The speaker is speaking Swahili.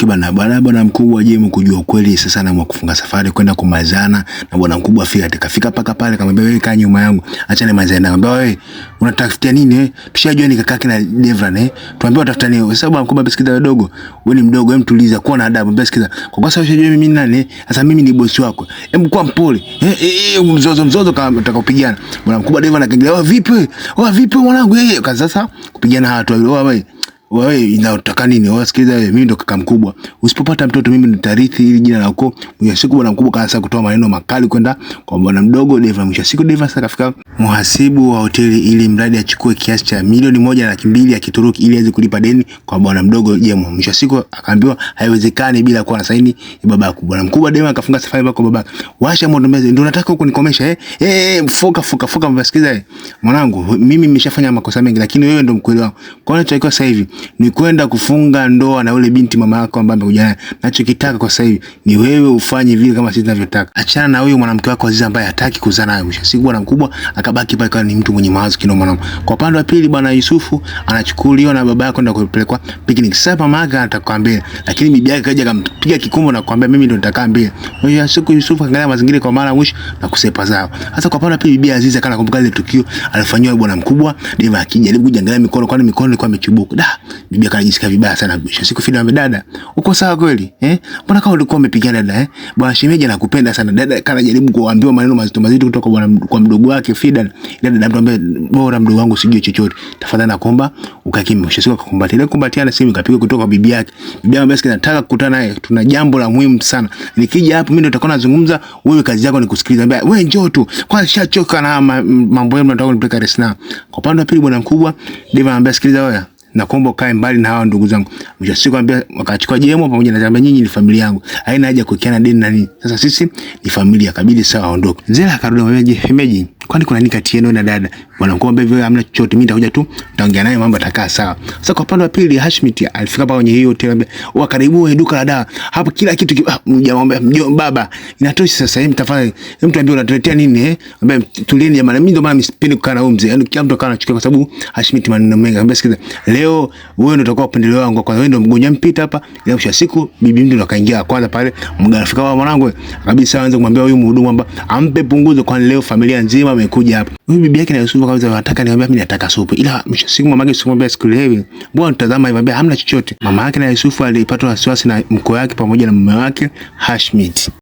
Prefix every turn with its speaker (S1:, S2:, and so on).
S1: Okay bwana mkubwa je kujua ukweli sasa na kufunga safari kwenda kumalizana na bwana mkubwa kafika paka pale kamwambia wewe kaa nyuma yangu acha ni mazana anambia wewe unatafutia nini tushajua ni kakake na Devran tuambie utafuta nini kwa sababu mkubwa basikiza wadogo wewe ni mdogo mtuliza kuwa na adabu basikiza kwa sababu ushajua mimi ni nani sasa mimi ni bosi wako kwa mpole mzozo kama utakapigana bwana mkubwa Devran akaingia vipi mwanangu kaza sasa kupigana watu wewe inataka nini? Wasikiliza wewe, mimi ndo kaka mkubwa. Usipopata mtoto mimi nitarithi ili jina lako. Mwisho siku bwana mkubwa kaanza kutoa maneno makali kwenda kwa bwana mdogo Devran. Mwisho siku Devran sasa kafika muhasibu wa hoteli ili mradi achukue kiasi cha milioni 1.2 ya Kituruki ili aweze kulipa deni kwa bwana mdogo Jemo. Mwisho siku akaambiwa haiwezekani bila kuwa na saini ya babako. Bwana mkubwa Devran akafunga safari kwa babake. Washa moto mbele ndio nataka huko nikomesha foka msikiliza mwanangu mimi nimeshafanya makosa mengi lakini wewe ndo mkweli wangu. Kwa nini tunaikuwa sasa hivi ni kwenda kufunga ndoa na yule binti mama yako ambaye amekuja naye. Nachokitaka kwa sasa hivi ni wewe ufanye vile kama sisi tunavyotaka. Achana na huyo mwanamke wako Aziza ambaye hataki kuzaa naye. Mwisho siku bwana mkubwa akabaki pale kama ni mtu mwenye mawazo kinoma mwanangu. Kwa upande wa pili bwana Yusufu anachukuliwa na baba yake kwenda kupelekwa picnic. Sasa mama yake anataka mbele lakini bibi yake kaja akampiga kikumbo na kumwambia mimi ndo nitakaa mbele. Mwisho siku Yusufu angalia mazingira kwa mara mwisho na kusepa zao. Sasa kwa upande wa pili bibi Aziza kana kumbuka ile tukio alifanywa bwana mkubwa Devran akijaribu kujangalia mikono kwani mikono ilikuwa imechubuka. Bibi akajisikia vibaya sana mwisho siku Fida dada uko sawa kweli mbona kama ulikuwa umepigana dada bwana shemeji anakupenda sana dada kana jaribu kuambiwa maneno mazito kutoka kwa mdogo wake Fida dada anamwambia bora mdogo wangu sijui chochote tafadhali nakuomba ukakimya mwisho siku kumbatiana simu ikapiga kutoka kwa bibi yake basi nataka kukutana naye tuna jambo la muhimu sana nikija hapo mimi ndo nitakuwa nazungumza wewe kazi yako ni kusikiliza mbaya wewe njoo tu kwanza shachoka na mambo yenu nataka nipeleka Dar es Salaam kwa upande wa pili bwana mkubwa Devran anambia sikiliza wewe na kuomba ukae mbali na hawa ndugu zangu. Mwisho siku ambia wakachukua Jemo pamoja na Zamba nyinyi ni familia yangu. Haina haja kukiana deni na nini. Sasa sisi ni familia kabidi sawa aondoke. Zela akarudi hemeji kwani kuna nini kati yenu na dada? Bwana mkubwa hivyo hamna chochote mimi nitakuja tu nitaongea naye mambo atakaa sawa. Sasa kwa upande wa pili Hashmit alifika hapa kwenye hiyo hotel wa karibu duka la dawa. Hapo kila kitu baba inatosha sasa hivi tafadhali. Mtu ambie unatuletea nini ambaye tulieni jamani mimi ndo maana msipendi kukaa na huyo mzee. Yaani kila mtu akawa anachukia kwa sababu Hashmit maneno mengi. Ambaye sikiza leo wewe ndo utakuwa upendeleo wangu kwa wewe ndo mgonjwa mpita hapa leo mwisho siku bibi mtu ndo kaingia kwanza pale mgafika wa mwanangu kabisa aanze kumwambia huyu mhudumu kwamba ampe punguzo kwa leo familia nzima amekuja hapa huyu bibi yake na Yusufu kabisa anataka niambia mimi nataka supu ila mwisho siku mama yake sikumwambia siku ile mbona mtazama anambia hamna chochote mama yake na Yusufu alipata wasiwasi na mko yake pamoja na mume wake Hashmit.